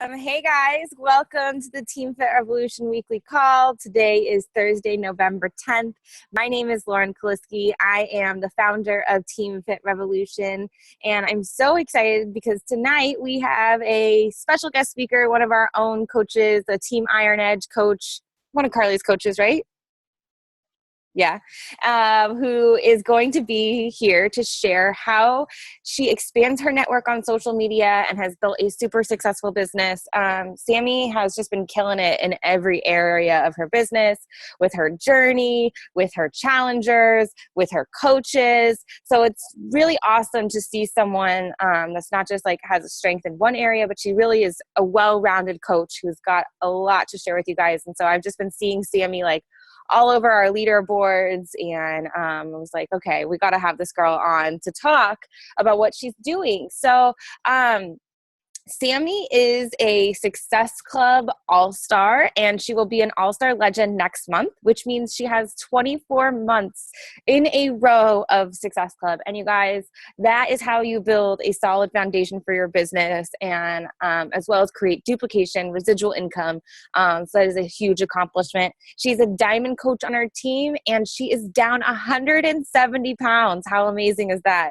Hey guys, welcome to the Team FitRevolution weekly call. Today is Thursday, November 10th. My name is Lauren Kaliski. I am the founder of Team FitRevolution, and I'm so excited because tonight we have a special guest speaker, one of our own coaches, a Team Iron Edge coach, one of Carly's coaches, right? Yeah, who is going to be here to share how she expands her network on social media and has built a super successful business. Sami has just been killing it in every area of her business, with her journey, with her challengers, with her coaches. So it's really awesome to see someone that's not just like has a strength in one area, but she really is a well-rounded coach who's got a lot to share with you guys. And so I've just been seeing Sami like all over our leaderboards, and I was like, okay, we got to have this girl on to talk about what she's doing. So Sami is a Success Club All-Star, and she will be an All-Star Legend next month, which means she has 24 months in a row of Success Club. And you guys, that is how you build a solid foundation for your business, and as well as create duplication, residual income. So that is a huge accomplishment. She's a diamond coach on our team, and she is down 170 pounds. How amazing is that?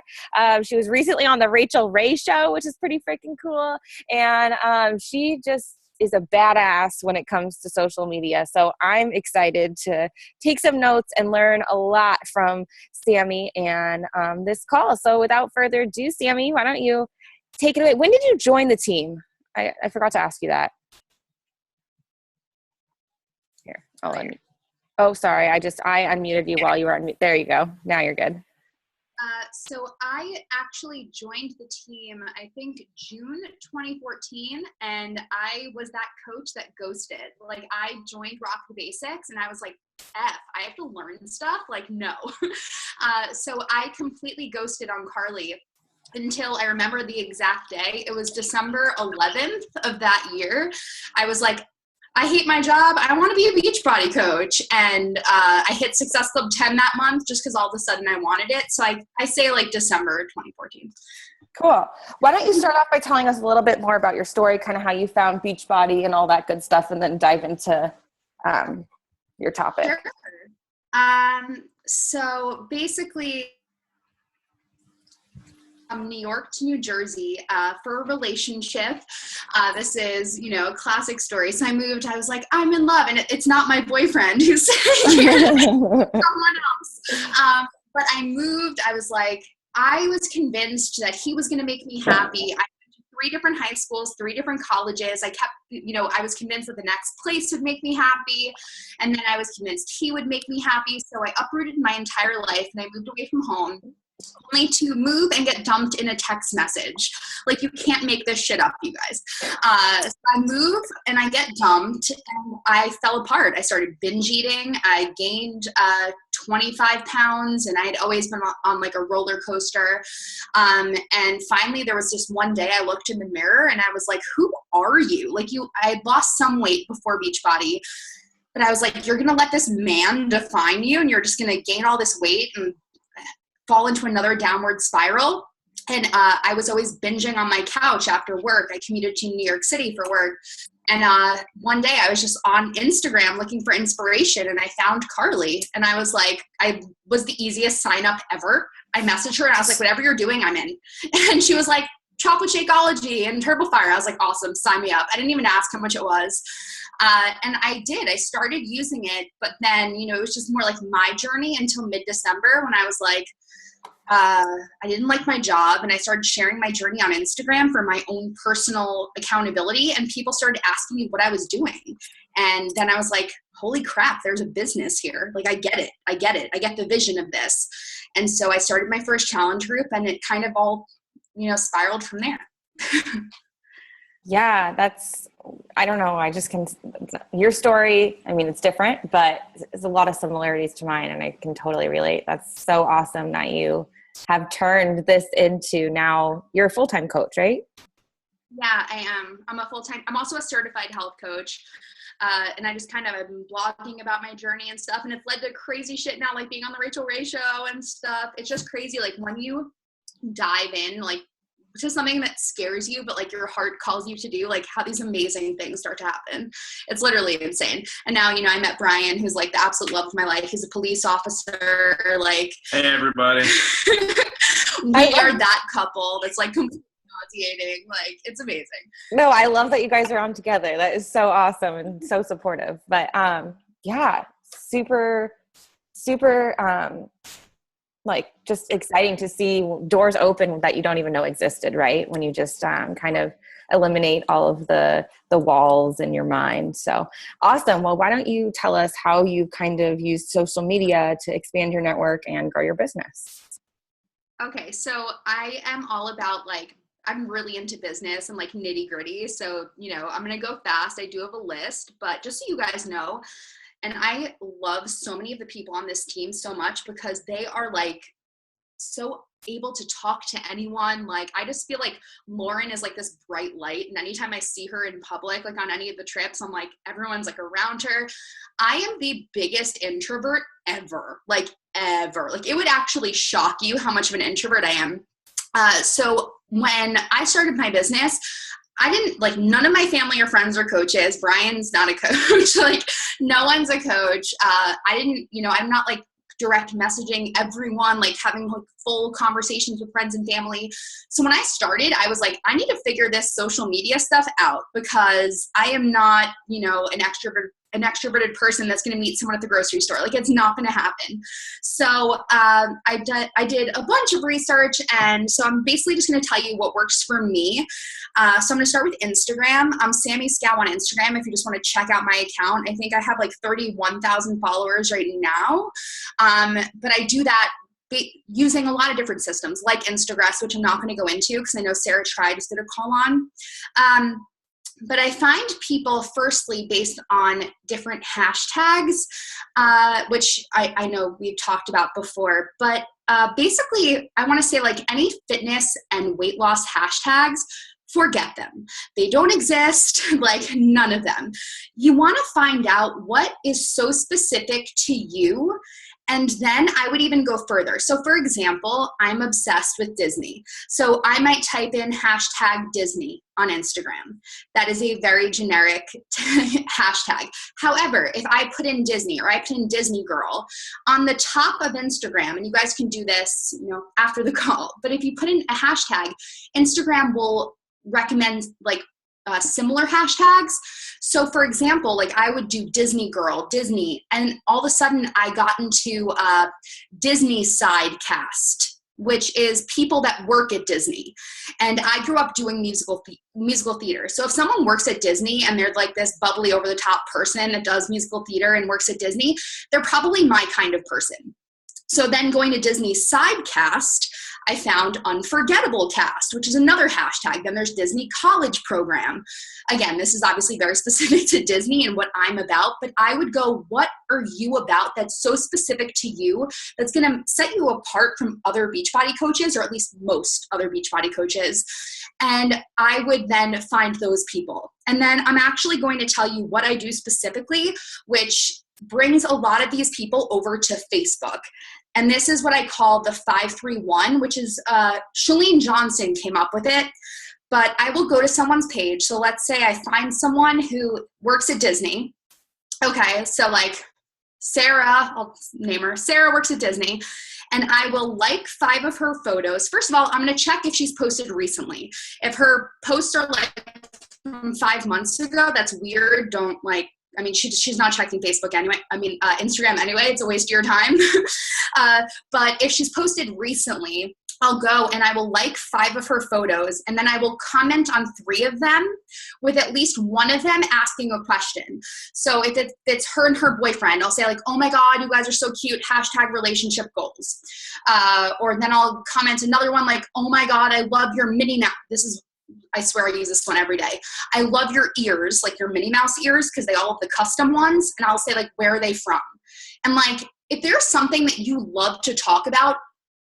She was recently on the Rachel Ray show, which is pretty freaking cool. And she just is a badass when it comes to social media. So I'm excited to take some notes and learn a lot from Sami and this call. So without further ado, Sami, why don't you take it away? When did you join the team? I forgot to ask you that. Here, I'll unmute. Oh, sorry. I unmuted you while you were on mute. There you go. Now you're good. So I actually joined the team, I think June 2014, and I was that coach that ghosted. Like, I joined Rock the Basics, and I was like, I have to learn stuff? Like, no. So I completely ghosted on Carly until I remember the exact day. It was December 11th of that year. I was like, I hate my job. I want to be a Beachbody coach. And I hit Success Club 10 that month just because all of a sudden I wanted it. So I say like December 2014. Cool. Why don't you start off by telling us a little bit more about your story, kind of how you found Beachbody and all that good stuff, and then dive into your topic. Sure. So basically, from New York to New Jersey for a relationship. This is, a classic story. So I moved, I was like, I'm in love. And it's not my boyfriend who's someone else. But I moved, I was convinced that he was going to make me happy. I went to 3 different high schools, 3 different colleges. I kept, I was convinced that the next place would make me happy. And then I was convinced he would make me happy. So I uprooted my entire life and I moved away from home, only to move and get dumped in a text message. Like, you can't make this shit up, you guys. So I move and I get dumped and I fell apart. I started binge eating. I gained 25 pounds and I had always been on like a roller coaster. And finally there was just one day I looked in the mirror and I was like, who are you? Like, I had lost some weight before Beachbody, but I was like, you're going to let this man define you and you're just going to gain all this weight and fall into another downward spiral. And I was always binging on my couch after work. I commuted to New York City for work. And one day I was just on Instagram looking for inspiration and I found Carly. And I was like, I was the easiest sign up ever. I messaged her and I was like, whatever you're doing, I'm in. And she was like, chocolate Shakeology and Turbo Fire. I was like, awesome, sign me up. I didn't even ask how much it was. And I did. I started using it, but then, it was just more like my journey until mid-December when I was like, I didn't like my job and I started sharing my journey on Instagram for my own personal accountability, and people started asking me what I was doing. And then I was like, holy crap, there's a business here. Like, I get it. I get the vision of this. And so I started my first challenge group and it kind of all, spiraled from there. Yeah, I don't know. Your story, I mean, it's different, but there's a lot of similarities to mine and I can totally relate. That's so awesome that you have turned this into, now you're a full-time coach, right? Yeah, I am. I'm also a certified health coach. And I just kind of have been blogging about my journey and stuff. And it's led to crazy shit now, like being on the Rachel Ray show and stuff. It's just crazy. Like, when you dive in, like, to something that scares you, but like your heart calls you to do, like how these amazing things start to happen. It's literally insane. And now, you know, I met Brian, who's like the absolute love of my life. He's a police officer. Like, hey everybody. We are that couple that's like completely nauseating. Like, it's amazing. No, I love that you guys are on together. That is so awesome and so supportive. But yeah, super like just exciting to see doors open that you don't even know existed, right? When you just kind of eliminate all of the walls in your mind. So awesome. Well, why don't you tell us how you kind of use social media to expand your network and grow your business? Okay, so I am all about like, I'm really into business and like nitty gritty. So, you know, I'm going to go fast. I do have a list, but just so you guys know, and I love so many of the people on this team so much because they are like so able to talk to anyone. Like, I just feel like Lauren is like this bright light. And anytime I see her in public, like on any of the trips, I'm like, everyone's like around her. I am the biggest introvert ever, like ever. Like, it would actually shock you how much of an introvert I am. So when I started my business, I didn't like, none of my family or friends are coaches. Brian's not a coach. Like, no one's a coach. I didn't, you know, I'm not like direct messaging everyone, like having like full conversations with friends and family. So when I started, I was like, I need to figure this social media stuff out because I am not, you know, an extroverted person that's going to meet someone at the grocery store. Like, it's not going to happen. So I did a bunch of research, and so I'm basically just going to tell you what works for me. So I'm going to start with Instagram. I'm Sami Skow on Instagram if you just want to check out my account. I think I have like 31,000 followers right now. But I do that using a lot of different systems like Instagram, which I'm not going to go into because I know Sarah Tri just did a call on. But I find people firstly based on different hashtags, which I know we've talked about before. But basically, I want to say like any fitness and weight loss hashtags, forget them. They don't exist, like none of them. You want to find out what is so specific to you. And then I would even go further. So for example, I'm obsessed with Disney. So I might type in hashtag Disney on Instagram. That is a very generic hashtag. However, if I put in Disney or I put in Disney Girl on the top of Instagram, and you guys can do this, you know, after the call, but if you put in a hashtag, Instagram will recommend like similar hashtags. So for example, like I would do Disney Girl, Disney, and all of a sudden I got into Disney Sidecast, which is people that work at Disney. And I grew up doing musical theater. So if someone works at Disney and they're like this bubbly over the top person that does musical theater and works at Disney, they're probably my kind of person. So then going to Disney Sidecast, I found Unforgettable Cast, which is another hashtag. Then there's Disney College Program. Again, this is obviously very specific to Disney and what I'm about, but I would go, what are you about that's so specific to you that's going to set you apart from other Beachbody coaches, or at least most other Beachbody coaches? And I would then find those people. And then I'm actually going to tell you what I do specifically, which brings a lot of these people over to Facebook. And this is what I call the 531, which is Chalene Johnson came up with it. But I will go to someone's page. So let's say I find someone who works at Disney. Okay, so like Sarah, I'll name her. Sarah works at Disney. And I will like 5 of her photos. First of all, I'm going to check if she's posted recently. If her posts are like from 5 months ago, that's weird. Don't like. I mean, she's not checking Facebook anyway. I mean, Instagram anyway. It's a waste of your time. But if she's posted recently, I'll go and I will like 5 of her photos, and then I will comment on 3 of them with at least one of them asking a question. So if it's her and her boyfriend, I'll say like, oh my God, you guys are so cute, hashtag relationship goals. Or then I'll comment another one like, oh my God, I love your Minnie Mouse. I swear I use this one every day. I love your ears, like your Minnie Mouse ears, because they all have the custom ones. And I'll say like, where are they from? And like, if there's something that you love to talk about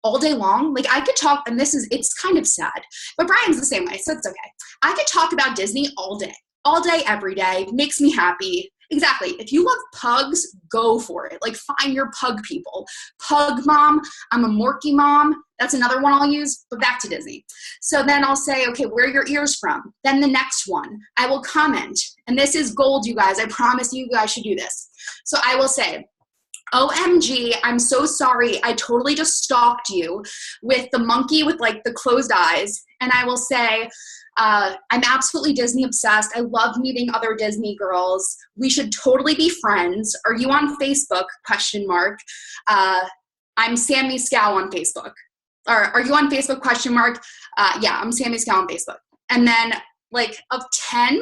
all day long, like I could talk, and it's kind of sad, but Brian's the same way, so it's okay. I could talk about Disney all day, every day. Makes me happy. Exactly. If you love pugs, go for it. Like, find your pug people. Pug mom, I'm a Morky mom. That's another one I'll use, but back to Disney. So then I'll say, okay, where are your ears from? Then the next one, I will comment. And this is gold, you guys. I promise you guys should do this. So I will say, OMG, I'm so sorry. I totally just stalked you with the monkey with like the closed eyes. And I will say, I'm absolutely Disney obsessed. I love meeting other Disney girls. We should totally be friends. Are you on Facebook? ? I'm Sami Skow on Facebook. Or are you on Facebook ? Yeah, I'm Sami Skow on Facebook. And then like of 10,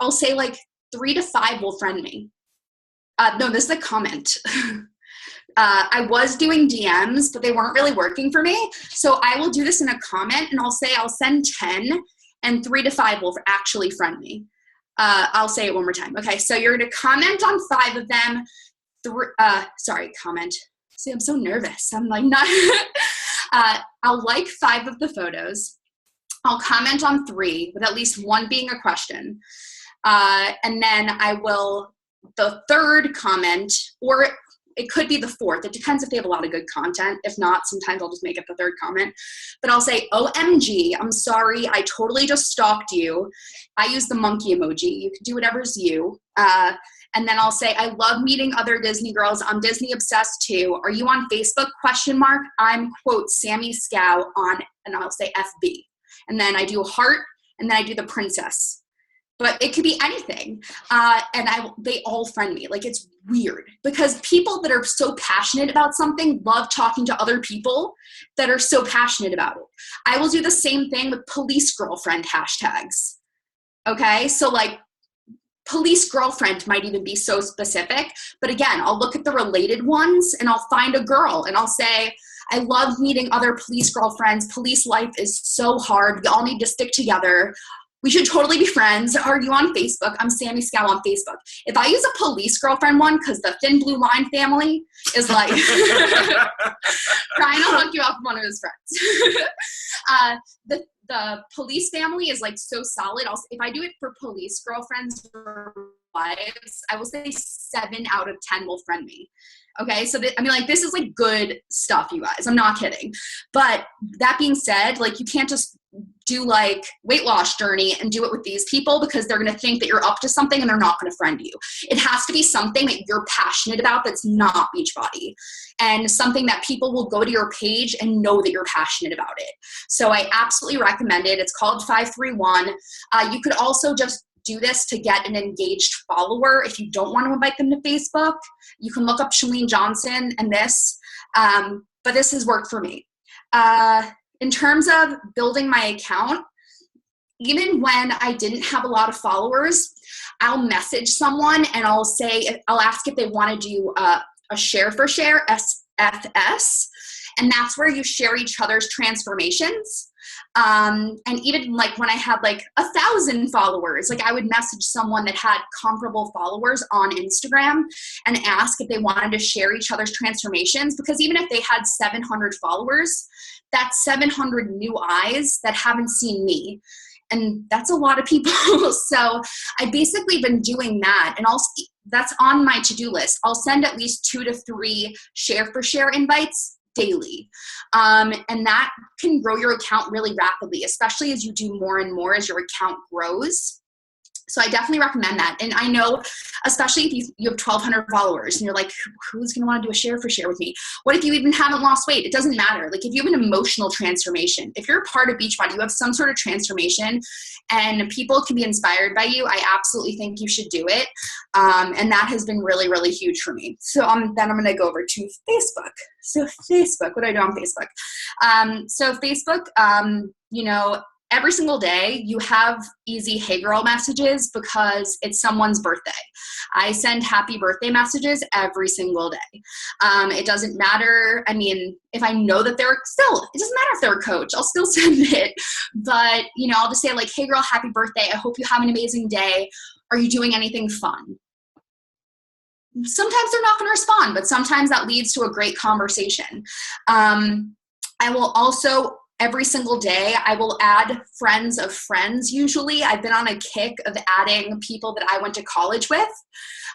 I'll say like 3 to 5 will friend me. No, this is a comment. I was doing DMs, but they weren't really working for me. So I will do this in a comment, and I'll say I'll send 10, and 3 to 5 will actually friend me. I'll say it one more time. Okay, so you're going to comment on 5 of them. Comment. See, I'm so nervous. I'm like not. I'll like 5 of the photos. I'll comment on 3, with at least 1 being a question. And then I will, the 3rd comment, or it could be the 4th. It depends if they have a lot of good content. If not, sometimes I'll just make it the 3rd comment. But I'll say, OMG, I'm sorry. I totally just stalked you. I use the monkey emoji. You can do whatever's you. And then I'll say, I love meeting other Disney girls. I'm Disney obsessed too. Are you on Facebook ? I'm, quote, Sami Skow on, and I'll say FB. And then I do a heart, and then I do the princess. But it could be anything. And they all friend me. Like, it's weird because people that are so passionate about something love talking to other people that are so passionate about it. I will do the same thing with police girlfriend hashtags. Okay, so like police girlfriend might even be so specific. But again, I'll look at the related ones and I'll find a girl and I'll say, I love meeting other police girlfriends. Police life is so hard. We all need to stick together. We should totally be friends. Are you on Facebook? I'm Sami Skow on Facebook. If I use a police girlfriend one, because the Thin Blue Line family is like trying to hook you up with one of his friends. The police family is like so solid. If I do it for police girlfriends or wives, I will say 7 out of 10 will friend me. Okay, so this is like good stuff, you guys. I'm not kidding. But that being said, like, you can't just do like weight loss journey and do it with these people because they're going to think that you're up to something and they're not going to friend you. It has to be something that you're passionate about that's not Beachbody, and something that people will go to your page and know that you're passionate about it. So I absolutely recommend it. It's called 531. You could also just do this to get an engaged follower. If you don't want to invite them to Facebook, you can look up Chalene Johnson and this, but this has worked for me. In terms of building my account, even when I didn't have a lot of followers, I'll message someone and I'll ask if they want to do a share for share, SFS, and that's where you share each other's transformations. And even like when I had like 1,000 followers, like I would message someone that had comparable followers on Instagram and ask if they wanted to share each other's transformations, because even if they had 700 followers, that's 700 new eyes that haven't seen me. And that's a lot of people. So I've basically been doing that. And also that's on my to-do list. I'll send at least 2 to 3 share for share invites daily. And that can grow your account really rapidly, especially as you do more and more as your account grows. So I definitely recommend that. And I know, especially if you have 1,200 followers and you're like, who's going to want to do a share for share with me? What if you even haven't lost weight? It doesn't matter. Like if you have an emotional transformation, if you're a part of Beachbody, you have some sort of transformation and people can be inspired by you, I absolutely think you should do it. And that has been really, really huge for me. So then I'm going to go over to Facebook. So Facebook, what do I do on Facebook? So Facebook, every single day you have easy hey girl messages because it's someone's birthday. I send happy birthday messages every single day. It doesn't matter. I mean, if I know that it doesn't matter if they're a coach, I'll still send it. But, I'll just say like, hey girl, happy birthday. I hope you have an amazing day. Are you doing anything fun? Sometimes they're not going to respond, but sometimes that leads to a great conversation. I will also every single day I will add friends of friends. Usually I've been on a kick of adding people that I went to college with.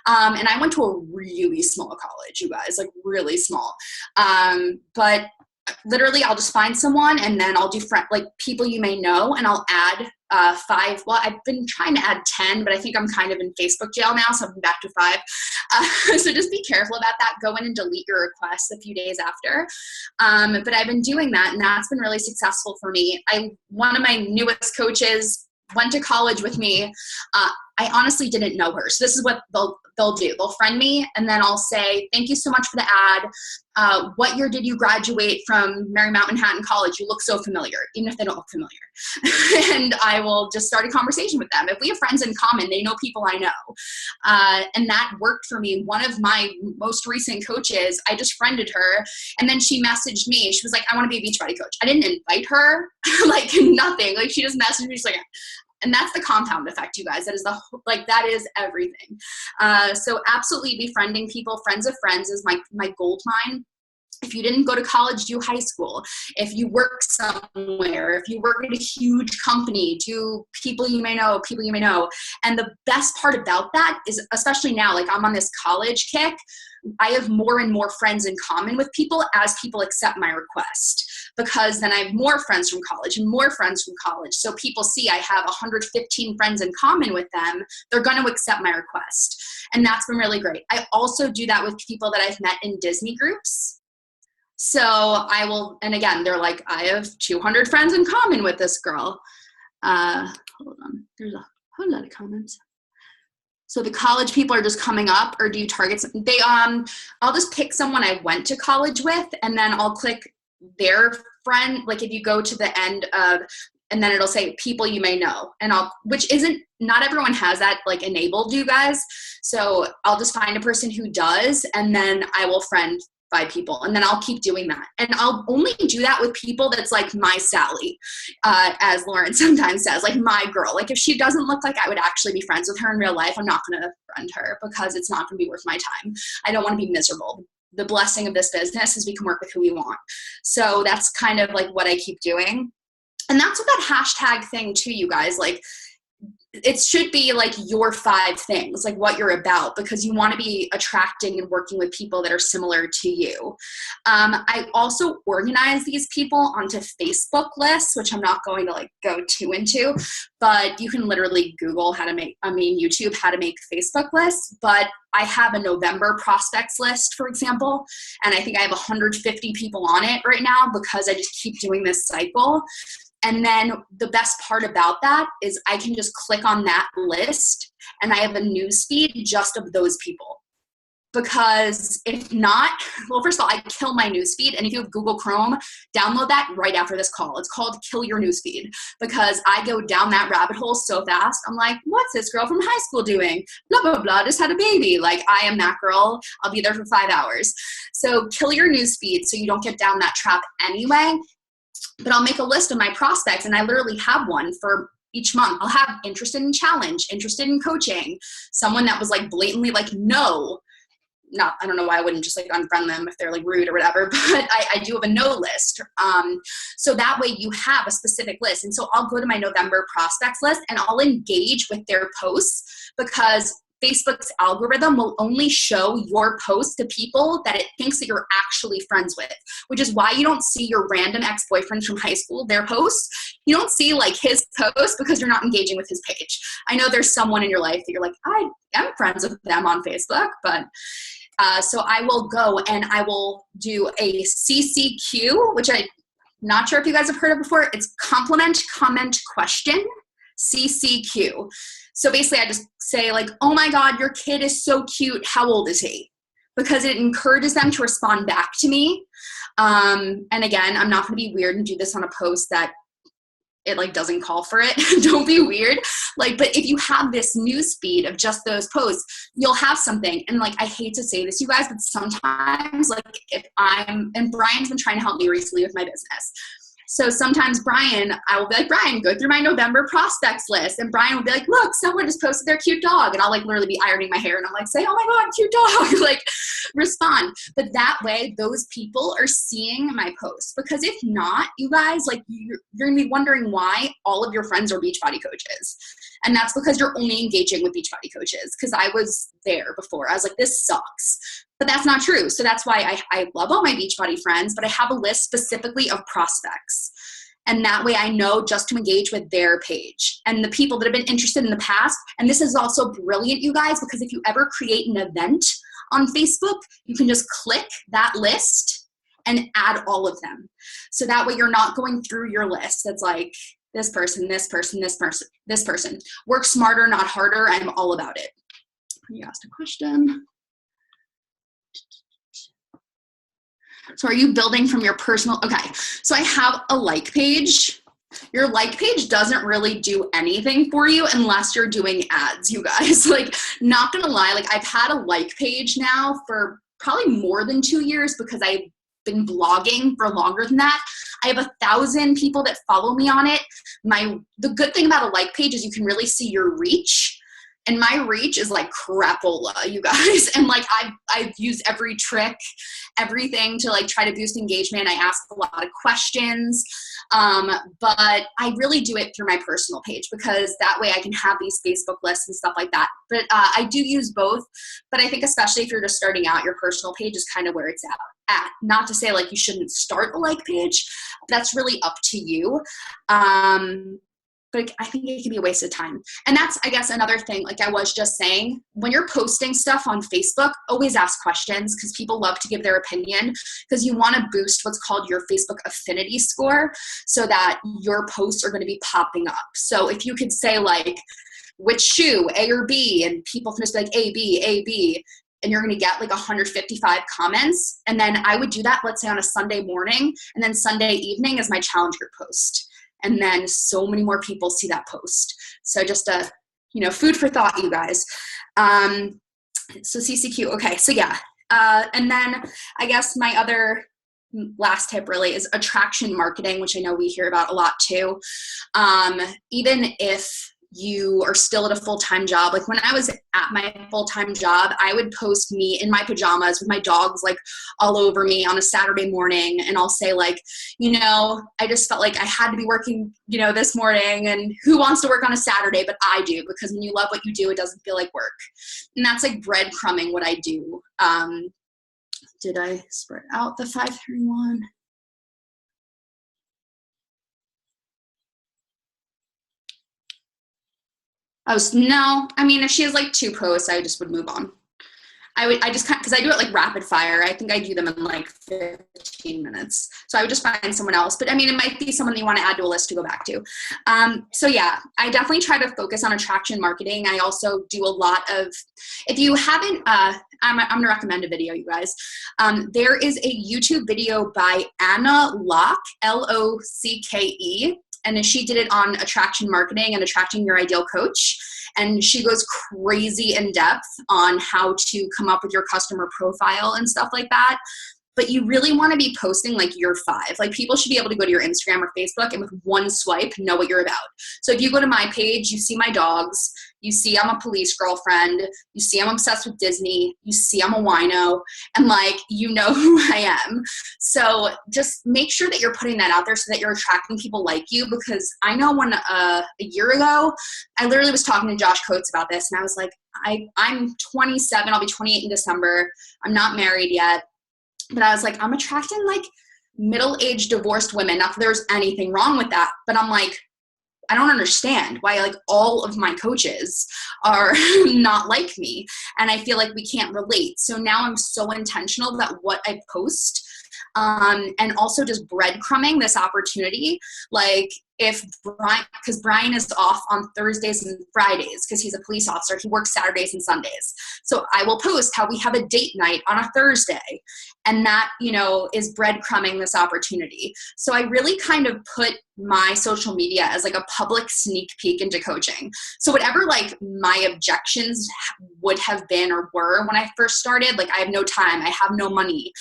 And I went to a really small college, you guys, like really small. But literally I'll just find someone and then I'll do like people you may know, and I'll add 5. Well, I've been trying to add 10, but I think I'm kind of in Facebook jail now, so I'm back to 5. So just be careful about that. Go in and delete your requests a few days after. But I've been doing that, and that's been really successful for me. One of my newest coaches went to college with me. I honestly didn't know her. So this is what they'll do. They'll friend me, and then I'll say, thank you so much for the ad. What year did you graduate from Marymount Manhattan College? You look so familiar, even if they don't look familiar. And I will just start a conversation with them. If we have friends in common, they know people I know. And that worked for me. One of my most recent coaches, I just friended her, and then she messaged me. She was like, I want to be a Beachbody coach. I didn't invite her, like nothing. Like she just messaged me. She's like, and that's the compound effect, you guys. That is that is everything. So absolutely befriending people. Friends of friends is my gold mine. If you didn't go to college, do high school. If you work somewhere, if you work at a huge company, do people you may know. And the best part about that is, especially now, like I'm on this college kick, I have more and more friends in common with people as people accept my request, because then I have more friends from college and more friends from college. So people see I have 115 friends in common with them. They're going to accept my request. And that's been really great. I also do that with people that I've met in Disney groups. So I will, and again, they're like, I have 200 friends in common with this girl. Hold on. There's a whole lot of comments. So the college people are just coming up, or do you target some? I'll just pick someone I went to college with, and then I'll click their friend. Like if you go to the end of, and then it'll say people you may know, and not everyone has that like enabled, you guys. So I'll just find a person who does, and then I will friend 5 people, and then I'll keep doing that. And I'll only do that with people that's like my Sally, as Lauren sometimes says, like my girl. Like if she doesn't look like I would actually be friends with her in real life, I'm not going to friend her, because it's not going to be worth my time. I don't want to be miserable. The blessing of this business is we can work with who we want. So that's kind of like what I keep doing. And that's what that hashtag thing too, you guys, like it should be like your 5 things, like what you're about, because you want to be attracting and working with people that are similar to you. I also organize these people onto Facebook lists, which I'm not going to like go too into, but you can literally Google YouTube, how to make Facebook lists. But I have a November prospects list, for example, and I think I have 150 people on it right now because I just keep doing this cycle. And then the best part about that is I can just click on that list and I have a news feed just of those people. Because if not, well, first of all, I kill my news feed. And if you have Google Chrome, download that right after this call. It's called Kill Your News Feed, because I go down that rabbit hole so fast. I'm like, what's this girl from high school doing? Blah, blah, blah, just had a baby. Like, I am that girl. I'll be there for 5 hours. So kill your news feed so you don't get down that trap anyway. But I'll make a list of my prospects, and I literally have one for each month. I'll have interested in challenge, interested in coaching, someone that was like blatantly like, no, not, I don't know why I wouldn't just like unfriend them if they're like rude or whatever, but I do have a no list. So that way you have a specific list. And so I'll go to my November prospects list and I'll engage with their posts, because Facebook's algorithm will only show your post to people that it thinks that you're actually friends with, which is why you don't see your random ex-boyfriends from high school, their posts. You don't see like his post because you're not engaging with his page. I know there's someone in your life that you're like, I am friends with them on Facebook, but so I will go and I will do a CCQ, which I'm not sure if you guys have heard of before. It's compliment, comment, question, CCQ. So basically I just say like, oh my God, your kid is so cute. How old is he? Because it encourages them to respond back to me. And again, I'm not going to be weird and do this on a post that it like doesn't call for it. Don't be weird. Like, but if you have this news feed of just those posts, you'll have something. And like, I hate to say this, you guys, but sometimes like and Brian's been trying to help me recently with my business. So sometimes I will be like, Brian, go through my November prospects list. And Brian will be like, look, someone just posted their cute dog. And I'll like literally be ironing my hair and I'm like, say, oh my God, cute dog, like respond. But that way, those people are seeing my posts, because if not, you guys, like you're going to be wondering why all of your friends are Beachbody coaches. And that's because you're only engaging with Beachbody coaches. Because I was there before. I was like, this sucks. But that's not true. So that's why I love all my Beachbody friends, but I have a list specifically of prospects. And that way I know just to engage with their page and the people that have been interested in the past. And this is also brilliant, you guys, because if you ever create an event on Facebook, you can just click that list and add all of them. So that way you're not going through your list that's like this person, this person, this person, this person. Work smarter, not harder. I'm all about it. You asked a question. So are you building from your personal? Okay. So I have a like page. Your like page doesn't really do anything for you unless you're doing ads, you guys. Like, not gonna lie, like I've had a like page now for probably more than 2 years because I've been blogging for longer than that. I have 1,000 people that follow me on it. The good thing about a like page is you can really see your reach. And my reach is like crapola, you guys. And like I've used every trick, everything to like try to boost engagement. I ask a lot of questions, but I really do it through my personal page because that way I can have these Facebook lists and stuff like that. But I do use both. But I think especially if you're just starting out, your personal page is kind of where it's at. Not to say like you shouldn't start a like page. That's really up to you. But I think it can be a waste of time. And that's, I guess, another thing, like I was just saying, when you're posting stuff on Facebook, always ask questions because people love to give their opinion because you want to boost what's called your Facebook affinity score so that your posts are going to be popping up. So if you could say like, which shoe, A or B, and people can just be like A, B, and you're going to get like 155 comments. And then I would do that, let's say on a Sunday morning, and then Sunday evening is my challenge group post. And then so many more people see that post. So just food for thought, you guys. So CCQ, okay, so yeah. And then I guess my other last tip really is attraction marketing, which I know we hear about a lot too. Even if you are still at a full-time job, like when I was at my full-time job, I would post me in my pajamas with my dogs like all over me on a Saturday morning. And I'll say like, I just felt like I had to be working, this morning, and who wants to work on a Saturday? But I do, because when you love what you do, it doesn't feel like work. And that's like breadcrumbing what I do. Did I spread out the 531? Oh, no. I mean, if she has like 2 posts, I just would move on. I just because I do it like rapid fire. I think I do them in like 15 minutes. So I would just find someone else. But I mean, it might be someone you want to add to a list to go back to. So yeah, I definitely try to focus on attraction marketing. I also do a lot of, if you haven't, I'm going to recommend a video, you guys. There is a YouTube video by Anna Locke, Locke. And she did it on attraction marketing and attracting your ideal coach. And she goes crazy in depth on how to come up with your customer profile and stuff like that. But you really want to be posting like your 5. Like people should be able to go to your Instagram or Facebook and with one swipe know what you're about. So if you go to my page, you see my dogs, you see I'm a police girlfriend, you see I'm obsessed with Disney, you see I'm a wino, and like you know who I am. So just make sure that you're putting that out there so that you're attracting people like you, because I know when a year ago, I literally was talking to Josh Coates about this, and I was like, I'm 27, I'll be 28 in December, I'm not married yet. But I was like, I'm attracting like middle-aged divorced women. Not that there's anything wrong with that, but I'm like, I don't understand why like all of my coaches are not like me. And I feel like we can't relate. So now I'm so intentional that what I post, and also just breadcrumbing this opportunity. Like if because Brian is off on Thursdays and Fridays because he's a police officer, he works Saturdays and Sundays. So I will post how we have a date night on a Thursday, and that, is breadcrumbing this opportunity. So I really kind of put my social media as like a public sneak peek into coaching. So whatever like my objections would have been or were when I first started, like I have no time, I have no money,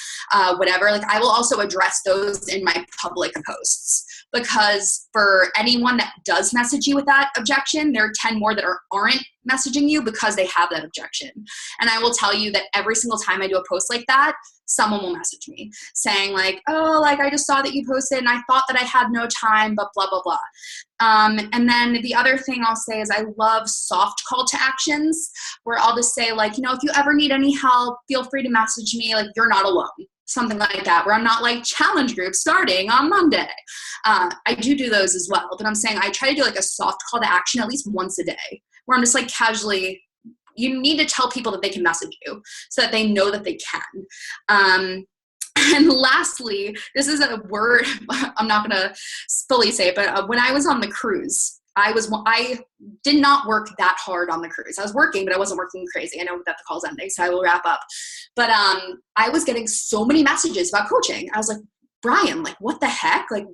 whatever, like I will also address those in my public posts. because for anyone that does message you with that objection, there are 10 more that aren't messaging you because they have that objection. And I will tell you that every single time I do a post like that, someone will message me saying like, oh, like I just saw that you posted and I thought that I had no time, but blah, blah, blah. And then the other thing I'll say is I love soft call to actions where I'll just say like, you know, if you ever need any help, feel free to message me. Like, you're not alone. Something like that, where I'm not like challenge group starting on Monday. I do those as well, but I'm saying I try to do like a soft call to action at least once a day where I'm just like casually, you need to tell people that they can message you so that they know that they can. And lastly, this is a word I'm not going to fully say it, but when I was on the cruise, I did not work that hard on the cruise. I was working, but I wasn't working crazy. I know that the call's ending, so I will wrap up. But I was getting so many messages about coaching. I was like, Brian, like, what the heck? Like,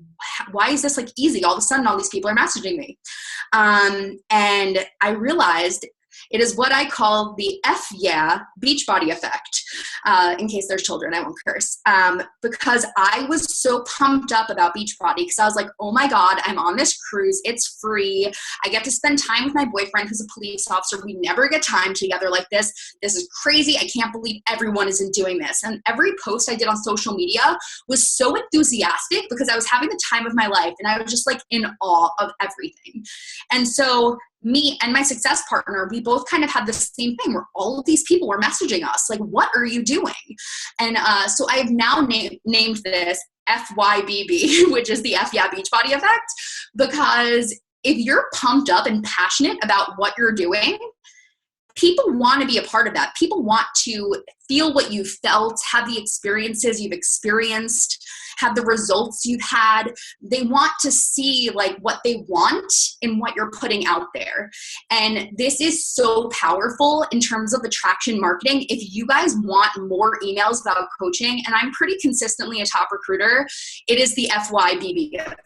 why is this like easy? All of a sudden, all these people are messaging me. And I realized it is what I call the Beachbody effect. In case there's children, I won't curse. Because I was so pumped up about Beachbody because I was like, oh my God, I'm on this cruise. It's free. I get to spend time with my boyfriend who's a police officer. We never get time together like this. This is crazy. I can't believe everyone isn't doing this. And every post I did on social media was so enthusiastic because I was having the time of my life and I was just like in awe of everything. And so me and my success partner, we both kind of had the same thing where all of these people were messaging us like, what are you doing? And so I've now named this FYBB, which is the Beachbody effect, because if you're pumped up and passionate about what you're doing, people want to be a part of that. People want to feel what you felt, have the experiences you've experienced, have the results you've had. They want to see like what they want in what you're putting out there. And this is so powerful in terms of attraction marketing. If you guys want more emails about coaching, and I'm pretty consistently a top recruiter, it is the FYBB effect.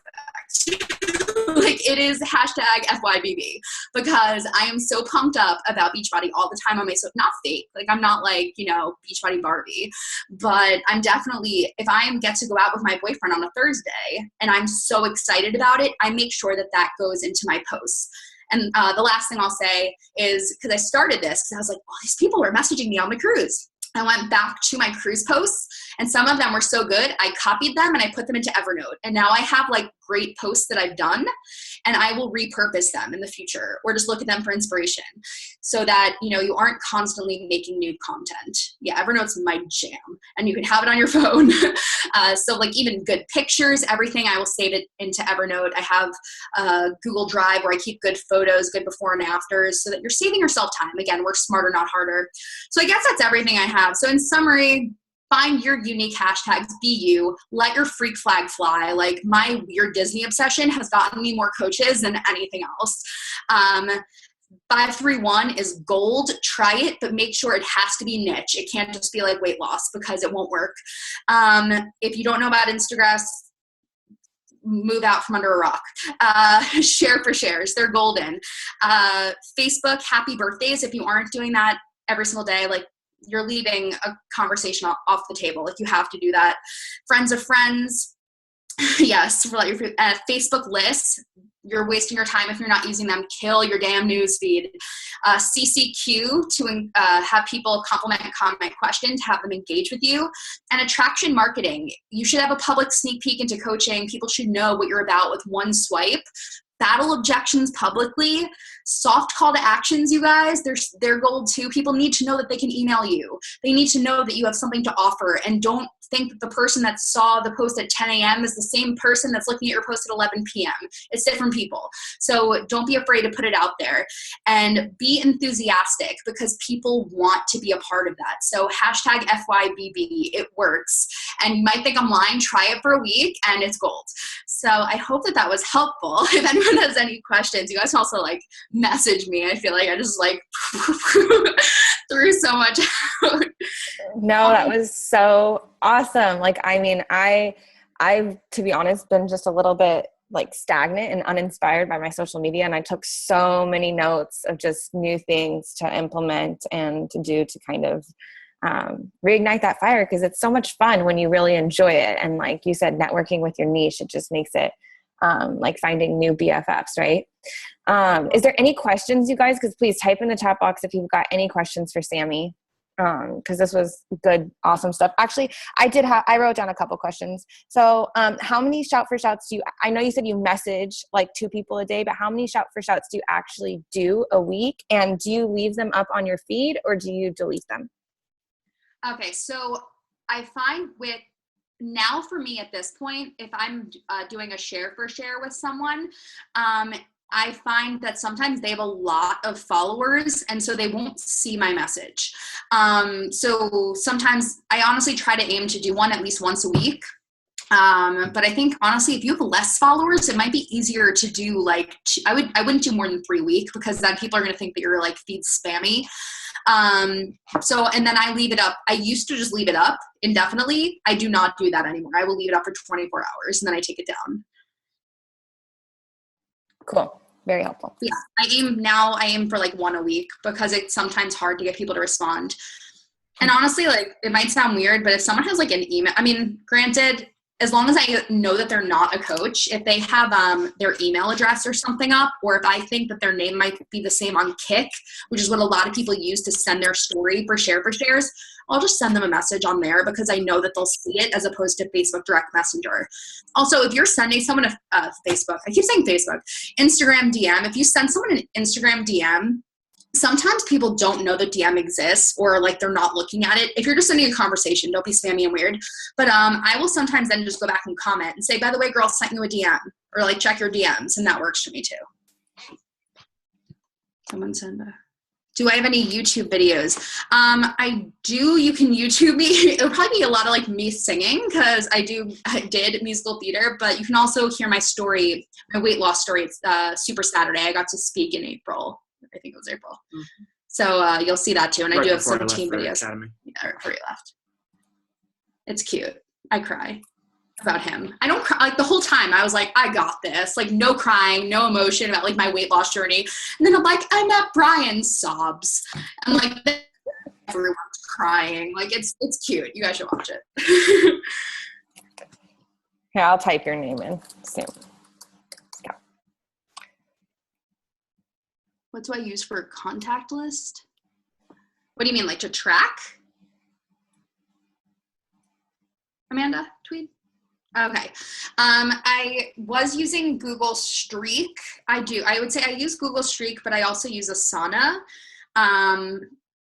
Like it is #FYBB because I am so pumped up about Beachbody all the time on my social, not fake. Like I'm not like, you know, Beachbody Barbie, but I'm definitely, if I get to go out with my boyfriend on a Thursday and I'm so excited about it, I make sure that that goes into my posts. And the last thing I'll say is, because I started this because I was like, oh, these people were messaging me on the cruise. I went back to my cruise posts and some of them were so good, I copied them and I put them into Evernote. And now I have like great posts that I've done and I will repurpose them in the future or just look at them for inspiration so that, you know, you aren't constantly making new content. Yeah, Evernote's my jam and you can have it on your phone. So like even good pictures, everything, I will save it into Evernote. I have Google Drive where I keep good photos, good before and afters so that you're saving yourself time. Again, work smarter, not harder. So I guess that's everything I have. So in summary, find your unique hashtags, be you, let your freak flag fly. Like my weird Disney obsession has gotten me more coaches than anything else. 531 is gold. Try it, but make sure it has to be niche. It can't just be like weight loss because it won't work. If you don't know about Instagram, move out from under a rock. Share for shares. They're golden. Facebook, happy birthdays. If you aren't doing that every single day, like you're leaving a conversation off the table. Like you have to do that. Friends of friends. Yes. Facebook lists. You're wasting your time if you're not using them. Kill your damn news feed. CCQ to have people comment questions, have them engage with you. And attraction marketing. You should have a public sneak peek into coaching. People should know what you're about with one swipe. Battle objections publicly. Soft call to actions, you guys. They're gold too. People need to know that they can email you. They need to know that you have something to offer, and don't think that the person that saw the post at 10 a.m. is the same person that's looking at your post at 11 p.m. It's different people. So don't be afraid to put it out there and be enthusiastic because people want to be a part of that. So #FYBB, it works. And you might think I'm lying, try it for a week and it's gold. So I hope that was helpful. If anyone has any questions, you guys can also like message me. I feel like I just like threw so much out. No, that was so awesome. Like, I mean, I've, to be honest, been just a little bit like stagnant and uninspired by my social media. And I took so many notes of just new things to implement and to do to kind of reignite that fire. Cause it's so much fun when you really enjoy it. And like you said, networking with your niche, it just makes it like finding new BFFs, right? Is there any questions, you guys? Because please type in the chat box if you've got any questions for Sami. Because this was good, awesome stuff. Actually, I wrote down a couple questions. So how many shout for shouts I know you said you message like 2 people a day, but how many shout for shouts do you actually do a week? And do you leave them up on your feed or do you delete them? Okay, so I find now for me at this point, if I'm doing a share for share with someone, I find that sometimes they have a lot of followers and so they won't see my message. So sometimes I honestly try to aim to do one at least once a week. But I think honestly, if you have less followers, it might be easier to do like, I wouldn't do more than 3 a week because then people are going to think that you're like feed spammy. And then I leave it up. I used to just leave it up indefinitely. I do not do that anymore. I will leave it up for 24 hours and then I take it down. Cool. Very helpful. Yeah. I aim for like 1 a week because it's sometimes hard to get people to respond. And honestly, like it might sound weird, but if someone has like an email, I mean, granted, as long as I know that they're not a coach, if they have their email address or something up, or if I think that their name might be the same on Kick, which is what a lot of people use to send their story for shares, I'll just send them a message on there because I know that they'll see it as opposed to Facebook Direct Messenger. Also, if you're sending someone a Facebook, I keep saying Facebook, Instagram DM, if you send someone an Instagram DM, sometimes people don't know the DM exists or like they're not looking at it. If you're just sending a conversation, don't be spammy and weird. But I will sometimes then just go back and comment and say, by the way, girl, sent you a DM, or like check your DMs, and that works for me too. Someone send do I have any YouTube videos? I do. You can YouTube me. It'll probably be a lot of like me singing because I did musical theater, but you can also hear my story, my weight loss story. It's Super Saturday. I got to speak in April. I think it was April. Mm-hmm. So you'll see that too. And I do have 17 videos. Yeah, right before you left. It's cute. I cry about him. I don't cry like the whole time. I was like, I got this. Like no crying, no emotion about like my weight loss journey. And then I'm like, I met Brian, sobs. I'm like, everyone's crying. Like it's cute. You guys should watch it. Here, I'll type your name in soon. What do I use for a contact list? What do you mean, like to track? Amanda, Tweed? Okay. I was using Google Streak. I would say I use Google Streak, but I also use Asana.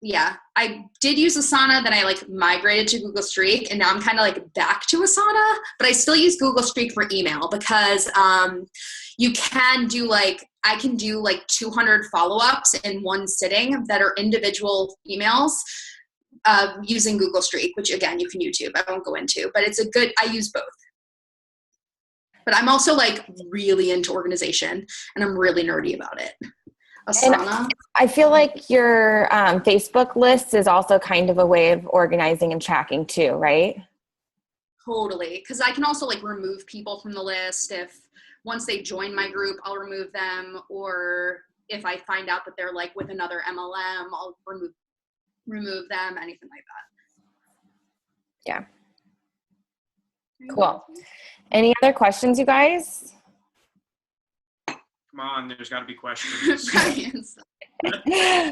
Yeah, I did use Asana, then I like migrated to Google Streak, and now I'm kind of like back to Asana, but I still use Google Streak for email because you can do like, I can do like 200 follow-ups in one sitting that are individual emails using Google Streak, which again, you can YouTube. I won't go into, but I use both. But I'm also like really into organization and I'm really nerdy about it. Asana. And I feel like your Facebook list is also kind of a way of organizing and tracking too, right? Totally. Because I can also like remove people from the list. If once they join my group, I'll remove them. Or if I find out that they're like with another MLM, I'll remove them, anything like that. Yeah. Cool. Any other questions, you guys? Come on, there's got to be questions.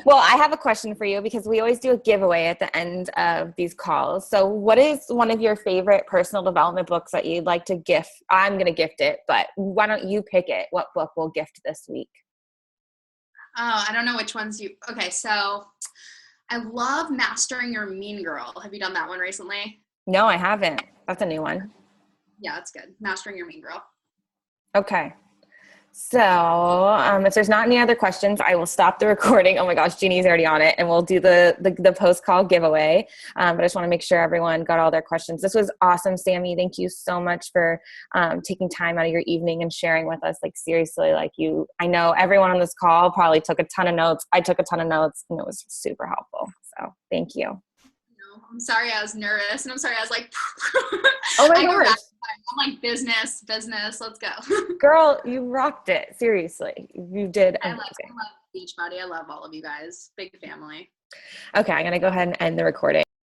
Well, I have a question for you because we always do a giveaway at the end of these calls. So what is one of your favorite personal development books that you'd like to gift? I'm going to gift it, but why don't you pick it? What book we'll gift this week? Oh, I don't know which ones okay, so I love Mastering Your Mean Girl. Have you done that one recently? No, I haven't. That's a new one. Yeah, that's good. Mastering Your Mean Girl. Okay. So if there's not any other questions, I will stop the recording. Oh my gosh, Jeannie's already on it, and we'll do the post-call giveaway. But I just want to make sure everyone got all their questions. This was awesome, Sami. Thank you so much for taking time out of your evening and sharing with us. Like seriously, I know everyone on this call probably took a ton of notes. I took a ton of notes, and it was super helpful. So thank you. I'm sorry I was nervous, and I'm sorry I was like, oh my gosh. I'm like, business, let's go. Girl, you rocked it. Seriously. You did amazing. I love Beachbody. I love all of you guys. Big family. Okay, I'm going to go ahead and end the recording.